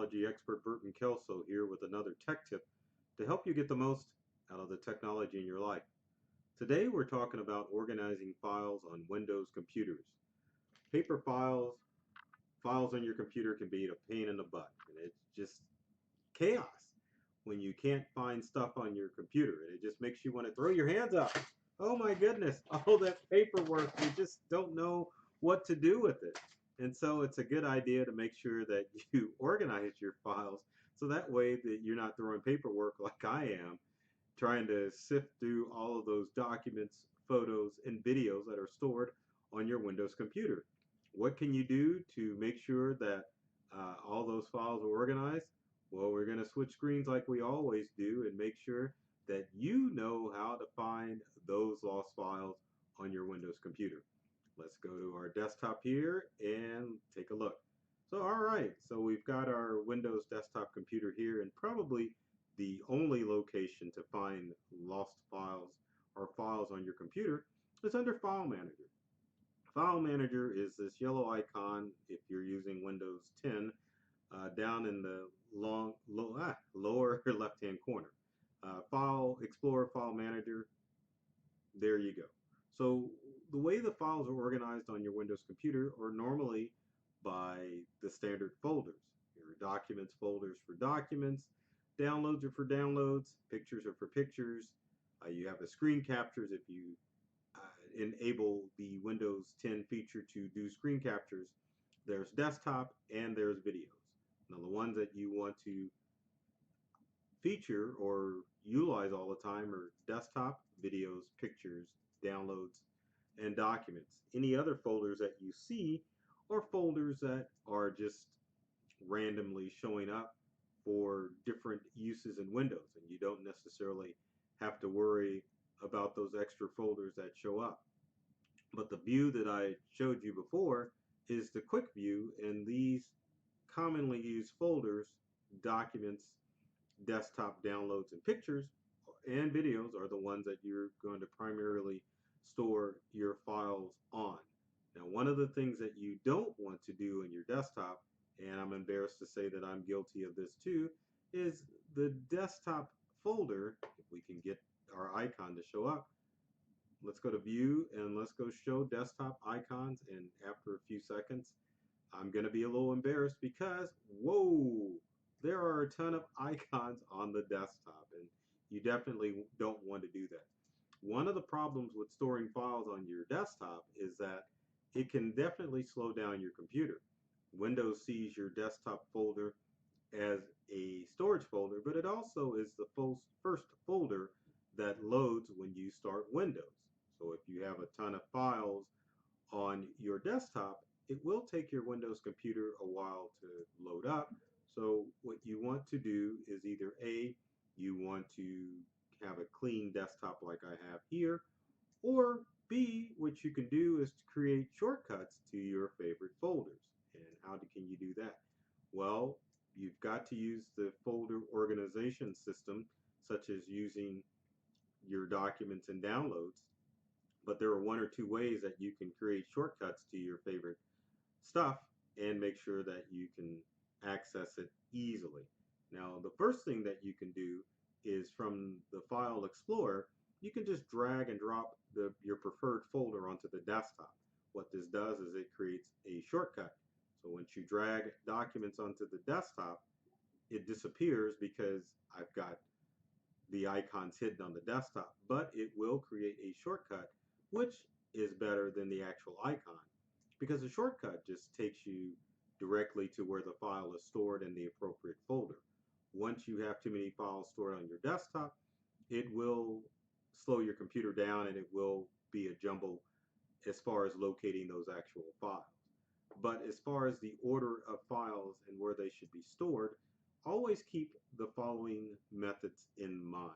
technology expert Burton Kelso here with another tech tip to help you get the most out of the technology in your life. Today we're talking about organizing files on Windows computers. Paper files on your computer can be a pain in the butt, and it's just chaos when you can't find stuff on your computer. And it just makes you want to throw your hands up. Oh my goodness, all that paperwork, you just don't know what to do with it. And so it's a good idea to make sure that you organize your files so that way that you're not throwing paperwork like I am, trying to sift through all of those documents, photos, and videos that are stored on your Windows computer. What can you do to make sure that all those files are organized? Well, we're going to switch screens like we always do and make sure that you know how to find those lost files on your Windows computer. Let's go to our desktop here and take a look. So, all right, so we've got our Windows desktop computer here, and probably the only location to find lost files or files on your computer is under File Manager. File Manager is this yellow icon if you're using Windows 10 down in the lower left-hand corner. File Explorer, File Manager, there you go. So the way the files are organized on your Windows computer are normally by the standard folders. Your documents folders for documents, downloads are for downloads, pictures are for pictures. You have the screen captures if you enable the Windows 10 feature to do screen captures. There's desktop and there's videos. Now the ones that you want to feature or utilize all the time are desktop, videos, pictures, downloads, and documents. Any other folders that you see are folders that are just randomly showing up for different uses in Windows, and you don't necessarily have to worry about those extra folders that show up. But the view that I showed you before is the quick view, and these commonly used folders, documents, desktop downloads, and pictures and videos are the ones that you're going to primarily store your files on. Now, one of the things that you don't want to do in your desktop, and I'm embarrassed to say that I'm guilty of this too, is the desktop folder. If we can get our icon to show up, let's go to view and let's go show desktop icons. And after a few seconds, I'm going to be a little embarrassed because, whoa, there are a ton of icons on the desktop, and you definitely don't want to do that. One of the problems with storing files on your desktop is that it can definitely slow down your computer. Windows sees your desktop folder as a storage folder, but it also is the first folder that loads when you start Windows. So if you have a ton of files on your desktop, it will take your Windows computer a while to load up. So what you want to do is either A, you want to have a clean desktop like I have here, or B, what you can do is to create shortcuts to your favorite folders. And how can you do that? Well, you've got to use the folder organization system, such as using your documents and downloads. But there are one or two ways that you can create shortcuts to your favorite stuff and make sure that you can access it easily. Now, the first thing that you can do is from the File Explorer, you can just drag and drop your preferred folder onto the desktop. What this does is it creates a shortcut. So once you drag documents onto the desktop, it disappears because I've got the icons hidden on the desktop, but it will create a shortcut, which is better than the actual icon because the shortcut just takes you directly to where the file is stored in the appropriate folder. Once you have too many files stored on your desktop, it will slow your computer down and it will be a jumble as far as locating those actual files. But as far as the order of files and where they should be stored, always keep the following methods in mind.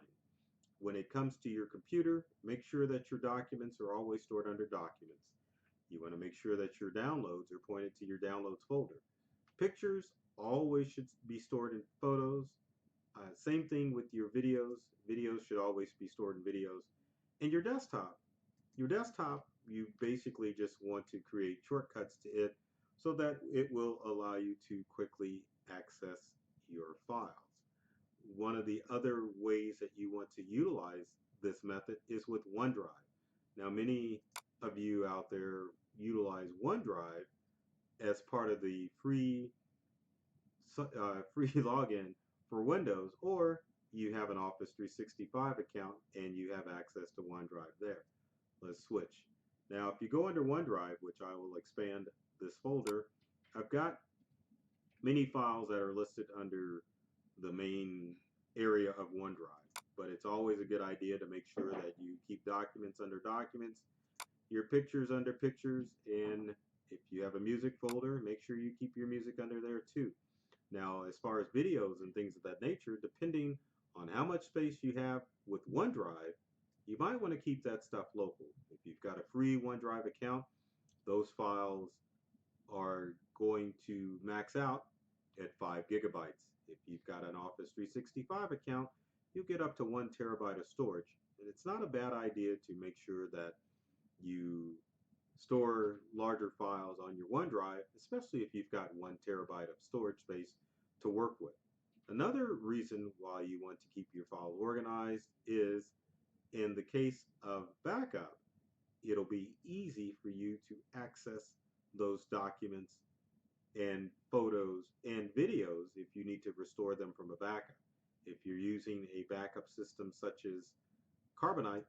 When it comes to your computer, make sure that your documents are always stored under Documents. You want to make sure that your downloads are pointed to your Downloads folder. Pictures always should be stored in Photos. Same thing with your videos. Videos should always be stored in Videos. And your desktop, you basically just want to create shortcuts to it so that it will allow you to quickly access your files. One of the other ways that you want to utilize this method is with OneDrive. Now, many of you out there utilize OneDrive as part of the free login for Windows, or you have an Office 365 account and you have access to OneDrive there. Let's switch. Now, if you go under OneDrive, which I will expand this folder, I've got many files that are listed under the main area of OneDrive, but it's always a good idea to make sure that you keep documents under documents, your pictures under pictures, and if you have a music folder, make sure you keep your music under there too. Now, as far as videos and things of that nature, depending on how much space you have with OneDrive, you might want to keep that stuff local. If you've got a free OneDrive account, those files are going to max out at 5 gigabytes. If you've got an Office 365 account, you'll get up to 1 terabyte of storage. And it's not a bad idea to make sure that you store larger files on your OneDrive, especially if you've got 1 terabyte of storage space to work with. Another reason why you want to keep your files organized is in the case of backup, it'll be easy for you to access those documents and photos and videos if you need to restore them from a backup. If you're using a backup system such as Carbonite,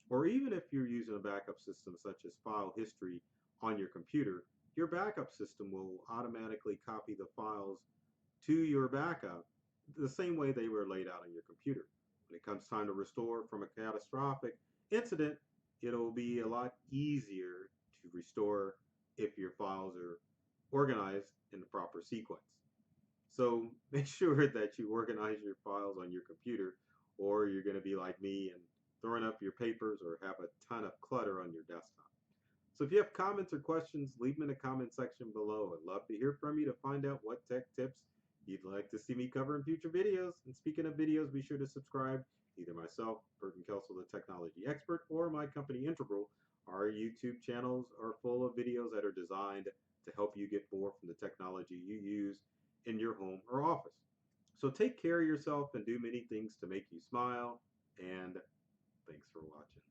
or even if you're using a backup system such as File History on your computer, your backup system will automatically copy the files to your backup the same way they were laid out on your computer. When it comes time to restore from a catastrophic incident, it'll be a lot easier to restore if your files are organized in the proper sequence. So make sure that you organize your files on your computer, or you're going to be like me and throwing up your papers or have a ton of clutter on your desktop. So if you have comments or questions, leave them in the comment section below. I'd love to hear from you to find out what tech tips you'd like to see me cover in future videos. And speaking of videos, be sure to subscribe. Either myself, Burton Kelso, the technology expert, or my company Integral. Our YouTube channels are full of videos that are designed to help you get more from the technology you use in your home or office. So take care of yourself and do many things to make you smile. And thanks for watching.